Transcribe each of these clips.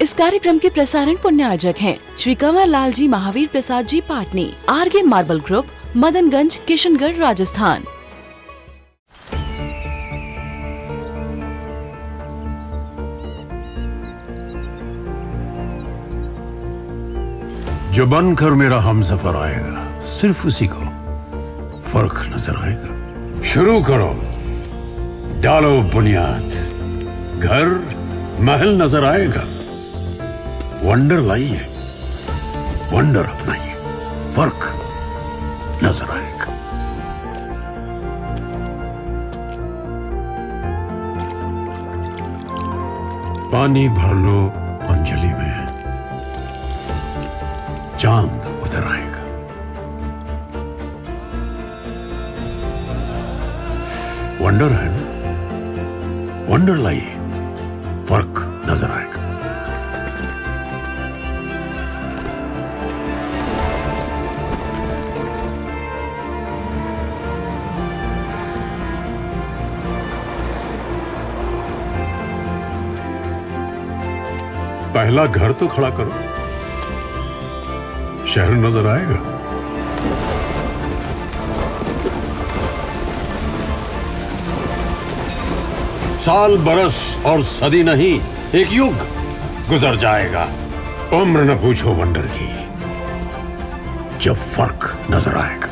इस कार्यक्रम के प्रसारण पुण्यार्जक हैं Shri Kanwar Lal ji Mahavir Prasad ji Patni, RK marble group, Madanganj, Kishangarh, Rajasthan. जो बनकर मेरा हमसफर आएगा, सिर्फ उसी को फर्क नजर आएगा। शुरू करो, डालो बुनियाद, घर महल नजर आएगा। वंडर लाइए, वंडर अपनाइए, फर्क नजर आएगा। पानी भर लो अंजलि में, चांद उतर आएगा। वंडर है ना, वंडर लाइए, फर्क नजर आएगा। पहला घर तो खड़ा करो, शहर नजर आएगा। साल बरस और सदी नहीं, एक युग गुजर जाएगा। उम्र न पूछो वंडर की, जब फर्क नजर आएगा।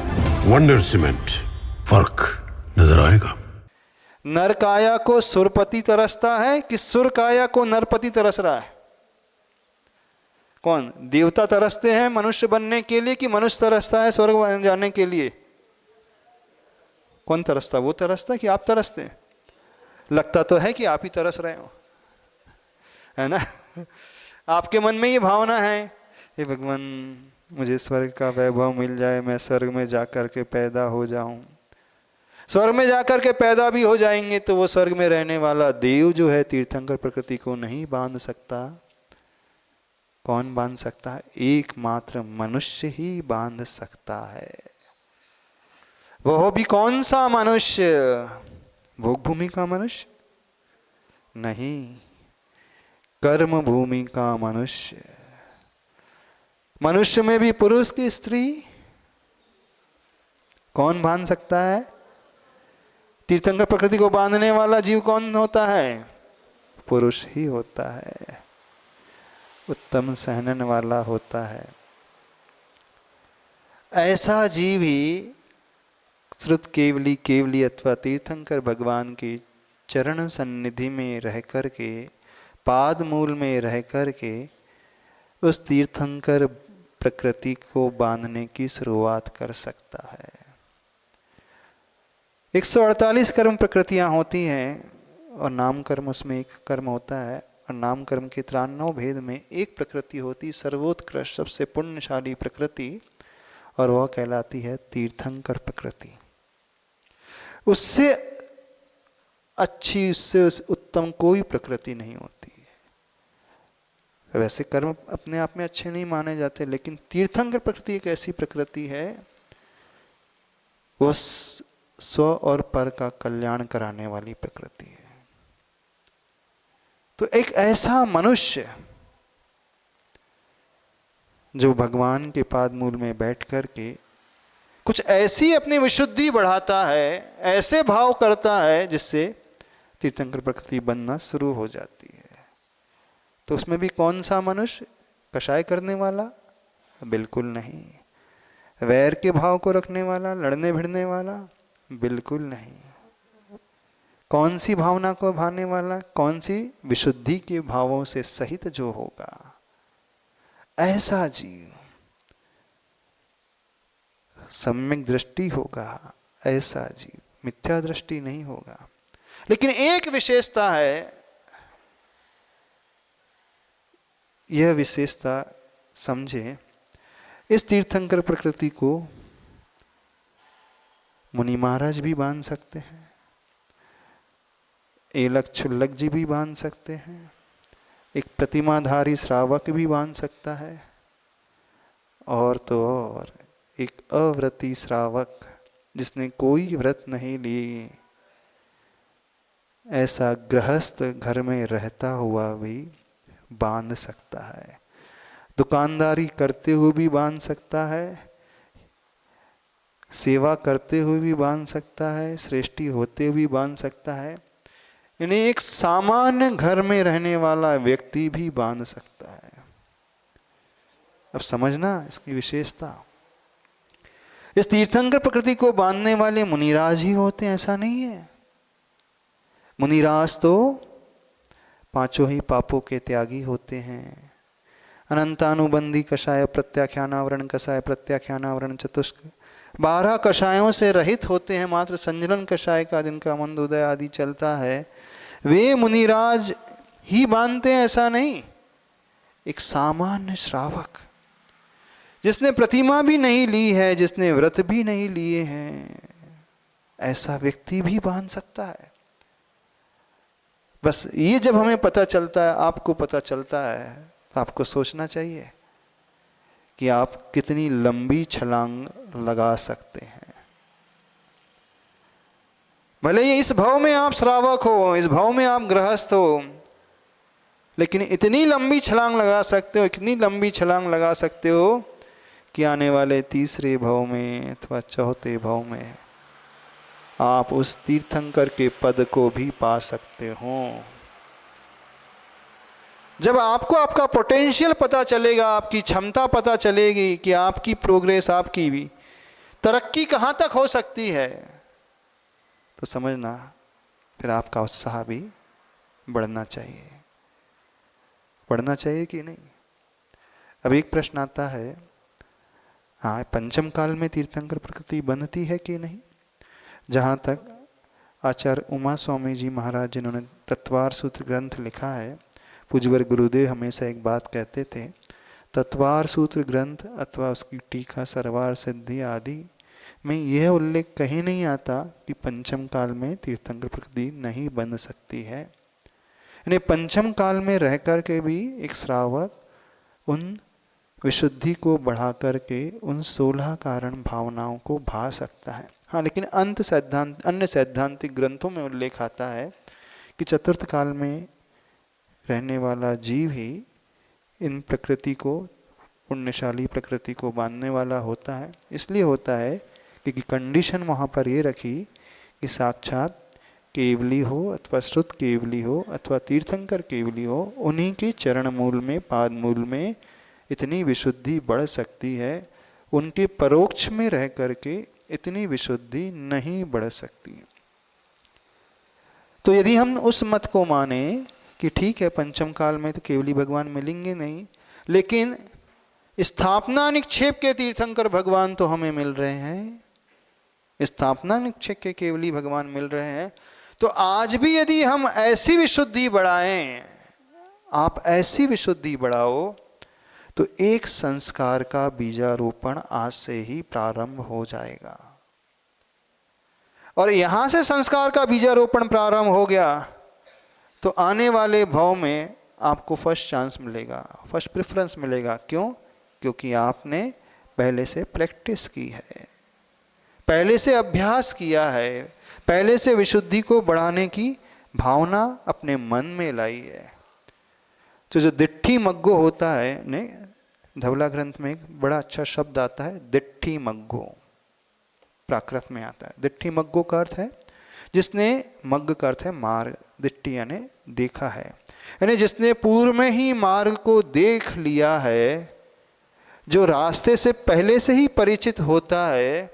वंडर सीमेंट, फर्क नजर आएगा। नरकाया को सुरपति तरसता है कि सुरकाया को नरपति तरस रहा है? कौन? देवता तरसते हैं मनुष्य बनने के लिए कि मनुष्य तरसता है स्वर्ग जाने के लिए? कौन तरसता? वो तरसता है कि आप तरसते हैं? लगता तो है कि आप ही तरस रहे हो, है ना? आपके मन में ये भावना है, हे भगवान मुझे स्वर्ग का वैभव मिल जाए, मैं स्वर्ग में जाकर के पैदा हो जाऊं। स्वर्ग में जाकर के पैदा भी हो जाएंगे तो वो स्वर्ग में रहने वाला देव जो है तीर्थंकर प्रकृति को नहीं बांध सकता। कौन बांध सकता है? एकमात्र मनुष्य ही बांध सकता है। वह भी कौन सा मनुष्य? भोग भूमि का मनुष्य नहीं, कर्म भूमि का मनुष्य। मनुष्य में भी पुरुष की स्त्री कौन बांध सकता है? तीर्थंकर प्रकृति को बांधने वाला जीव कौन होता है? पुरुष ही होता है, उत्तम सहनन वाला होता है। ऐसा जीव ही श्रुत केवली केवली अथवा तीर्थंकर भगवान की चरण सन्निधि में रह कर के, पाद मूल में रह कर के उस तीर्थंकर प्रकृति को बांधने की शुरुआत कर सकता है। 148 कर्म प्रकृतियां होती हैं और नाम कर्म उसमें एक कर्म होता है, और नाम कर्म के 93 भेद में एक प्रकृति होती सर्वोत्कृष्ट सबसे पुण्यशाली प्रकृति, और वह कहलाती है तीर्थंकर प्रकृति। उससे अच्छी, उससे उत्तम कोई प्रकृति नहीं होती है। वैसे कर्म अपने आप में अच्छे नहीं माने जाते, लेकिन तीर्थंकर प्रकृति एक ऐसी प्रकृति है, वह स्व और पर का कल्याण कराने वाली प्रकृति है। तो एक ऐसा मनुष्य जो भगवान के पाद मूल में बैठ कर के कुछ ऐसी अपनी विशुद्धि बढ़ाता है, ऐसे भाव करता है जिससे तीर्थंकर प्रकृति बनना शुरू हो जाती है। तो उसमें भी कौन सा मनुष्य? कषाय करने वाला? बिल्कुल नहीं। वैर के भाव को रखने वाला, लड़ने भिड़ने वाला? बिल्कुल नहीं। कौन सी भावना को भाने वाला? कौन सी? विशुद्धि के भावों से सहित जो होगा, ऐसा जीव। सम्यक दृष्टि होगा ऐसा जीव, मिथ्या दृष्टि नहीं होगा। लेकिन एक विशेषता है, यह विशेषता समझे, इस तीर्थंकर प्रकृति को मुनि महाराज भी बांध सकते हैं, एलक छुल्लक जी भी बांध सकते हैं, एक प्रतिमाधारी श्रावक भी बांध सकता है, और तो और एक अव्रती श्रावक जिसने कोई व्रत नहीं ली, ऐसा गृहस्थ घर में रहता हुआ भी बांध सकता है, दुकानदारी करते हुए भी बांध सकता है, सेवा करते हुए भी बांध सकता है, श्रेष्ठी होते हुए भी बांध सकता है, इन्हें एक सामान्य घर में रहने वाला व्यक्ति भी बांध सकता है। अब समझना इसकी विशेषता। इस तीर्थंकर प्रकृति को बांधने वाले मुनिराज ही होते हैं ऐसा नहीं है। मुनिराज तो पांचों ही पापों के त्यागी होते हैं। अनंतानुबंधी कषाय प्रत्याख्यानावरण कषाय प्रत्याख्यानावरण चतुष्क 12 कषायों से रहित होते हैं। मात्र संजलन कषाय का जिनका मंद उदय आदि चलता है वे मुनिराज ही बांधते हैं ऐसा नहीं। एक सामान्य श्रावक जिसने प्रतिमा भी नहीं ली है, जिसने व्रत भी नहीं लिए हैं, ऐसा व्यक्ति भी बांध सकता है। बस ये जब हमें पता चलता है, आपको पता चलता है, तो आपको सोचना चाहिए कि आप कितनी लंबी छलांग लगा सकते हैं। भले ही इस भाव में आप श्रावक हो, इस भाव में आप गृहस्थ हो, लेकिन इतनी लंबी छलांग लगा सकते हो, इतनी लंबी छलांग लगा सकते हो कि आने वाले तीसरे भाव में अथवा चौथे भाव में आप उस तीर्थंकर के पद को भी पा सकते हो। जब आपको आपका पोटेंशियल पता चलेगा, आपकी क्षमता पता चलेगी कि आपकी प्रोग्रेस, आपकी भी तरक्की कहाँ तक हो सकती है, तो समझना फिर आपका उत्साह भी बढ़ना चाहिए। बढ़ना चाहिए कि नहीं। अब एक प्रश्न आता है, हाँ पंचम काल में तीर्थंकर प्रकृति बनती है कि नहीं। जहाँ तक आचार्य उमा स्वामी जी महाराज जिन्होंने तत्वार सूत्र ग्रंथ लिखा है, पूज्यवर गुरुदेव हमेशा एक बात कहते थे, तत्वार सूत्र ग्रंथ अथवा उसकी टीका सरवार सिद्धि आदि में यह उल्लेख कहीं नहीं आता कि पंचम काल में तीर्थंकर प्रकृति नहीं बन सकती है। यानी पंचम काल में रह कर के भी एक श्रावक उन विशुद्धि को बढ़ा करके उन 16 कारण भावनाओं को भा सकता है। हाँ, लेकिन अन्य सैद्धांतिक ग्रंथों में उल्लेख आता है कि चतुर्थ काल में रहने वाला जीव ही इन प्रकृति को, पुण्यशाली प्रकृति को बांधने वाला होता है। इसलिए होता है क्योंकि कंडीशन वहाँ पर ये रखी कि साक्षात केवली हो अथवा श्रुत केवली हो अथवा तीर्थंकर केवली हो, उन्हीं के चरण मूल में, पाद मूल में इतनी विशुद्धि बढ़ सकती है, उनके परोक्ष में रह करके इतनी विशुद्धि नहीं बढ़ सकती। तो यदि हम उस मत को माने कि ठीक है पंचम काल में तो केवली भगवान मिलेंगे नहीं, लेकिन स्थापना निक्षेप के तीर्थंकर भगवान तो हमें मिल रहे हैं, स्थापना निक्षेप के केवली भगवान मिल रहे हैं, तो आज भी यदि हम ऐसी विशुद्धि बढ़ाएं, आप ऐसी विशुद्धि बढ़ाओ, तो एक संस्कार का बीजारोपण आज से ही प्रारंभ हो जाएगा। और यहां से संस्कार का बीजारोपण प्रारंभ हो गया तो आने वाले भाव में आपको फर्स्ट चांस मिलेगा, फर्स्ट प्रेफरेंस मिलेगा। क्यों? क्योंकि आपने पहले से प्रैक्टिस की है, पहले से अभ्यास किया है, पहले से विशुद्धि को बढ़ाने की भावना अपने मन में लाई है। तो जो दिट्ठी मग्गो होता है, ने धवला ग्रंथ में एक बड़ा अच्छा शब्द आता है, दिट्ठी मग्गो, प्राकृत में आता है। दिट्ठी मग्गो का अर्थ है जिसने, मग्ग का अर्थ है मार्ग, दिट्ठी यानी देखा है, यानी जिसने पूर्व में ही मार्ग को देख लिया है, जो रास्ते से पहले से ही परिचित होता है,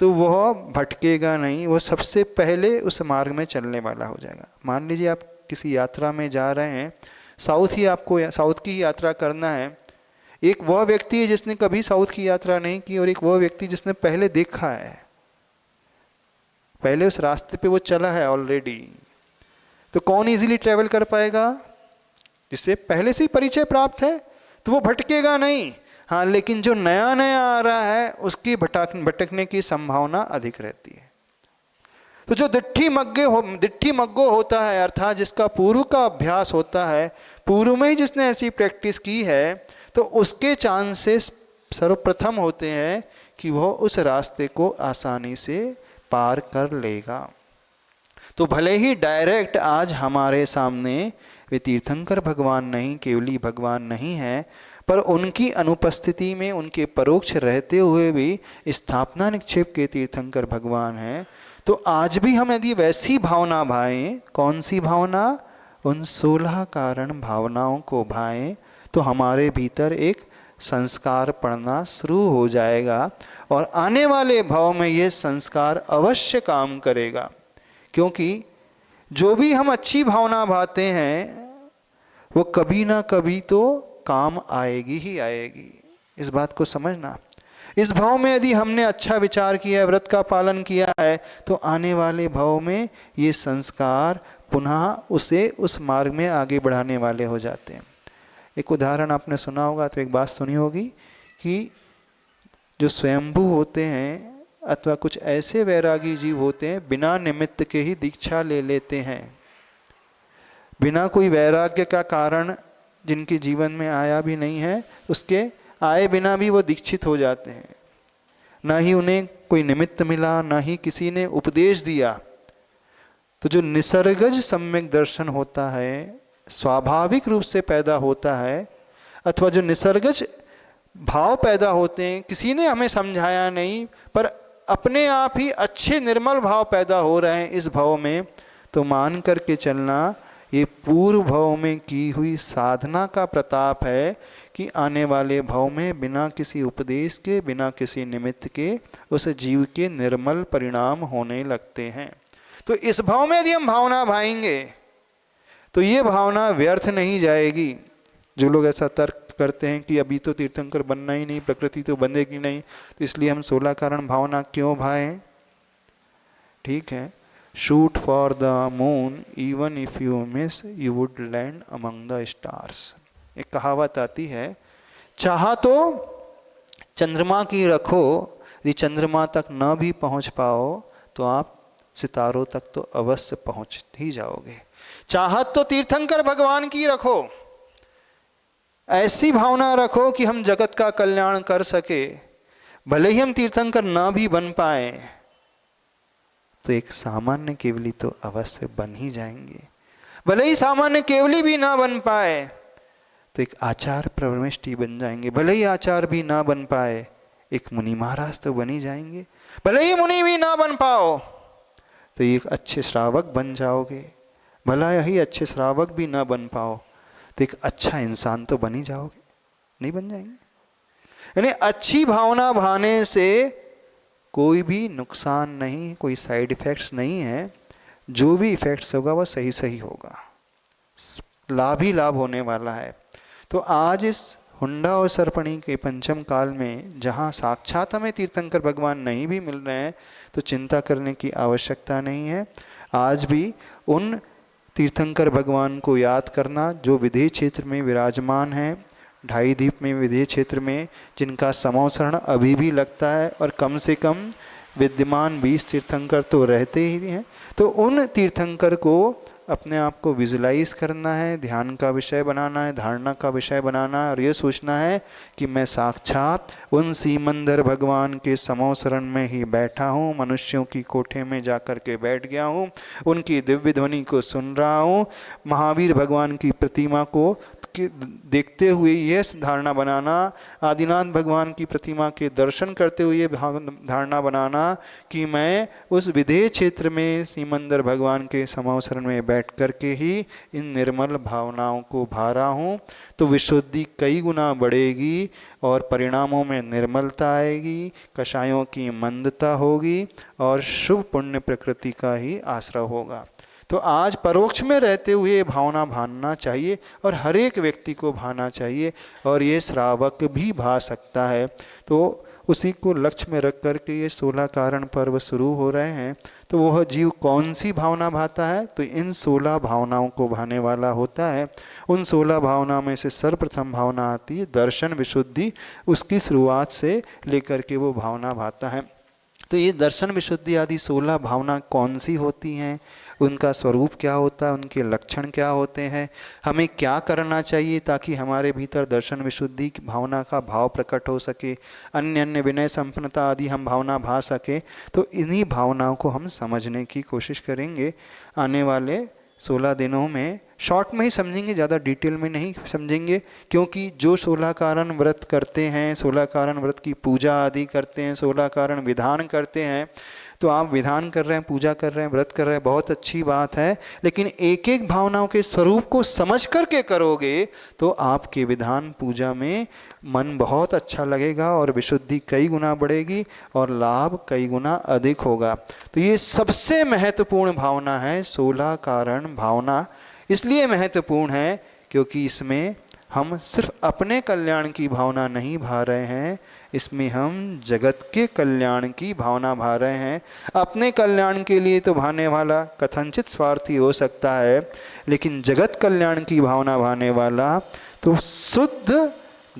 तो वह भटकेगा नहीं, वह सबसे पहले उस मार्ग में चलने वाला हो जाएगा। मान लीजिए आप किसी यात्रा में जा रहे हैं, साउथ की ही यात्रा करना है। एक वह व्यक्ति है जिसने कभी साउथ की यात्रा नहीं की और एक वह व्यक्ति जिसने पहले देखा है, पहले उस रास्ते पे वो चला है ऑलरेडी। तो कौन इजीली ट्रेवल कर पाएगा? जिससे पहले से ही परिचय प्राप्त है, तो वो भटकेगा नहीं। हाँ, लेकिन जो नया नया आ रहा है उसकी भटकने की संभावना अधिक रहती है। तो जो दिट्ठी मग्गो होता है, अर्थात जिसका पूर्व का अभ्यास होता है, पूर्व में ही जिसने ऐसी प्रैक्टिस की है, तो उसके चांसेस सर्वप्रथम होते हैं कि वह उस रास्ते को आसानी से पार कर लेगा। तो भले ही डायरेक्ट आज हमारे सामने वे तीर्थंकर भगवान नहीं, केवली भगवान नहीं है, पर उनकी अनुपस्थिति में, उनके परोक्ष रहते हुए भी स्थापना निक्षेप के तीर्थंकर भगवान हैं। तो आज भी हम यदि वैसी भावना भाएं, कौन सी भावना? उन 16 कारण भावनाओं को भाएं, तो हमारे भीतर एक संस्कार पड़ना शुरू हो जाएगा और आने वाले भाव में ये संस्कार अवश्य काम करेगा। क्योंकि जो भी हम अच्छी भावना भाते हैं वो कभी ना कभी तो काम आएगी ही आएगी। इस बात को समझना। इस भाव में यदि हमने अच्छा विचार किया, व्रत का पालन किया है, तो आने वाले भाव में ये संस्कार पुनः उसे उस मार्ग में आगे बढ़ाने वाले हो जाते हैं। एक उदाहरण आपने सुना होगा, तो एक बात सुनी होगी कि जो स्वयंभू होते हैं अथवा कुछ ऐसे वैरागी जीव होते हैं, बिना निमित्त के ही दीक्षा ले लेते हैं। बिना कोई वैराग्य का कारण जिनके जीवन में आया भी नहीं है, उसके आए बिना भी वो दीक्षित हो जाते हैं। ना ही उन्हें कोई निमित्त मिला, ना ही किसी ने उपदेश दिया। तो जो निसर्गज सम्यक दर्शन होता है, स्वाभाविक रूप से पैदा होता है, अथवा जो निसर्गज भाव पैदा होते हैं, किसी ने हमें समझाया नहीं, पर अपने आप ही अच्छे निर्मल भाव पैदा हो रहे हैं इस भाव में, तो मान करके चलना ये पूर्व भाव में की हुई साधना का प्रताप है कि आने वाले भाव में बिना किसी उपदेश के, बिना किसी निमित्त के उस जीव के निर्मल परिणाम होने लगते हैं। तो इस भाव में यदि हम भावना भाएंगे तो ये भावना व्यर्थ नहीं जाएगी। जो लोग ऐसा तर्क करते हैं कि अभी तो तीर्थंकर बनना ही नहीं, प्रकृति तो बंधेगी नहीं, तो इसलिए हम 16 कारण भावना क्यों भाएं? ठीक है, shoot for the moon even if you miss you would land among the stars. एक कहावत आती है, चाहा तो चंद्रमा की रखो, यदि चंद्रमा तक न भी पहुंच पाओ तो आप सितारों तक तो अवश्य पहुंच ही जाओगे। चाहत तो तीर्थंकर भगवान की रखो, ऐसी भावना रखो कि हम जगत का कल्याण कर सके। भले ही हम तीर्थंकर ना भी बन पाए तो एक सामान्य केवली तो अवश्य बन ही जाएंगे। भले ही सामान्य केवली भी ना बन पाए तो एक आचार्य प्रविष्टि बन जाएंगे। भले ही आचार्य भी ना बन पाए, एक मुनि महाराज तो बन ही जाएंगे। भले ही मुनि भी ना बन पाओ तो एक अच्छे श्रावक बन जाओगे। भला ही अच्छे श्रावक भी ना बन पाओ तो एक अच्छा इंसान तो बन ही जाओगे, नहीं बन जाएंगे? यानी अच्छी भावना भाने से कोई भी नुकसान नहीं, कोई साइड इफेक्ट्स नहीं है। जो भी इफेक्ट्स होगा वह सही सही होगा, लाभ ही लाभ होने वाला है। तो आज इस हुंडा और सरपणी के पंचम काल में जहाँ साक्षात हमें तीर्थंकर भगवान नहीं भी मिल रहे हैं तो चिंता करने की आवश्यकता नहीं है। आज भी उन तीर्थंकर भगवान को याद करना जो विदेह क्षेत्र में विराजमान है, ढाई द्वीप में विदेह क्षेत्र में, जिनका समोसरण अभी भी लगता है और कम से कम विद्यमान 20 तीर्थंकर तो रहते ही हैं। तो उन तीर्थंकर को अपने आप को विजुलाइज करना है, ध्यान का विषय बनाना है, धारणा का विषय बनाना है और ये सोचना है कि मैं साक्षात उन सीमंदर भगवान के समोसरण में ही बैठा हूँ, मनुष्यों की कोठे में जाकर के बैठ गया हूँ, उनकी दिव्य ध्वनि को सुन रहा हूँ। महावीर भगवान की प्रतिमा को देखते हुए यह धारणा बनाना, आदिनाथ भगवान की प्रतिमा के दर्शन करते हुए धारणा बनाना कि मैं उस विदेह क्षेत्र में सीमंदर भगवान के समोसरण में बैठ करके ही इन निर्मल भावनाओं को भा रहा हूँ। तो विशुद्धि कई गुना बढ़ेगी और परिणामों में निर्मलता आएगी, कषायों की मंदता होगी और शुभ पुण्य प्रकृति का ही आश्रय होगा। तो आज परोक्ष में रहते हुए भावना भानना चाहिए और हर एक व्यक्ति को भाना चाहिए और ये श्रावक भी भा सकता है। तो उसी को लक्ष्य में रख करके ये 16 कारण पर्व शुरू हो रहे हैं। तो वह जीव कौन सी भावना भाता है? तो इन 16 भावनाओं को भाने वाला होता है। उन 16 भावना में से सर्वप्रथम भावना आती है दर्शन विशुद्धि, उसकी शुरुआत से लेकर के वो भावना भाता है। तो ये दर्शन विशुद्धि आदि 16 भावना कौन सी होती हैं, उनका स्वरूप क्या होता है, उनके लक्षण क्या होते हैं, हमें क्या करना चाहिए ताकि हमारे भीतर दर्शन विशुद्धि की भावना का भाव प्रकट हो सके, अन्य अन्य विनय संपन्नता आदि हम भावना भा सके। तो इन्हीं भावनाओं को हम समझने की कोशिश करेंगे आने वाले 16 दिनों में शॉर्ट में ही समझेंगे, ज़्यादा डिटेल में नहीं समझेंगे, क्योंकि जो 16 कारण व्रत करते हैं, 16 कारण व्रत की पूजा आदि करते हैं, 16 कारण विधान करते हैं, तो आप विधान कर रहे हैं, पूजा कर रहे हैं, व्रत कर रहे हैं, बहुत अच्छी बात है, लेकिन एक एक भावनाओं के स्वरूप को समझ करके करोगे तो आपके विधान पूजा में मन बहुत अच्छा लगेगा और विशुद्धि कई गुना बढ़ेगी और लाभ कई गुना अधिक होगा। तो ये सबसे महत्वपूर्ण भावना है 16 कारण भावना। इसलिए महत्वपूर्ण है क्योंकि इसमें हम सिर्फ अपने कल्याण की भावना नहीं भा रहे हैं, इसमें हम जगत के कल्याण की भावना भा रहे हैं। अपने कल्याण के लिए तो भाने वाला कथनचित स्वार्थी हो सकता है, लेकिन जगत कल्याण की भावना भाने वाला तो शुद्ध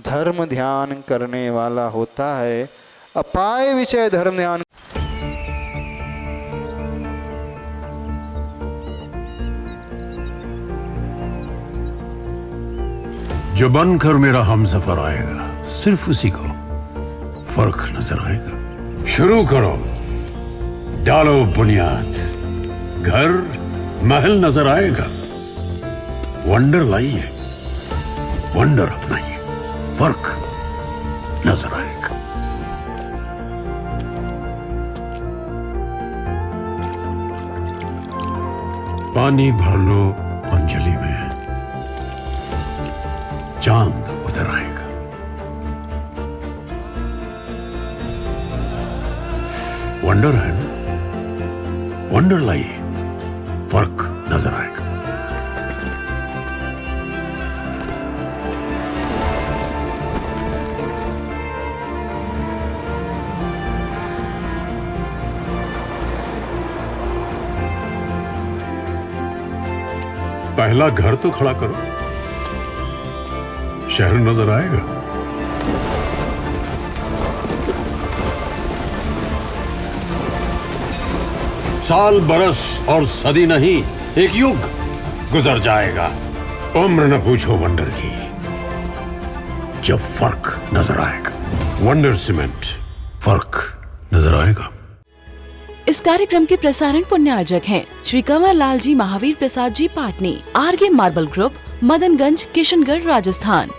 धर्म ध्यान करने वाला होता है। अपाय विषय धर्म ध्यान। जो बनकर मेरा हमसफर आएगा, सिर्फ उसी को फर्क नजर आएगा। शुरू करो, डालो बुनियाद, घर महल नजर आएगा। वंडर लाइए, वंडर अपनाइए, फर्क नजर आएगा। पानी भर लो अंजलि में, चांद उतर आएगा। वंडर है ना, वंडर लाइए, फर्क नजर आएगा। पहला घर तो खड़ा करो, शहर नजर आएगा। साल बरस और सदी नहीं, एक युग गुजर जाएगा। उम्र न पूछो वंडर की, जब फर्क नजर आएगा। वंडर सीमेंट, फर्क नजर आएगा। इस कार्यक्रम के प्रसारण पुण्यार्जक हैं श्री कंवर लाल जी महावीर प्रसाद जी पाटनी, आरगे मार्बल ग्रुप, मदनगंज, किशनगढ़, राजस्थान।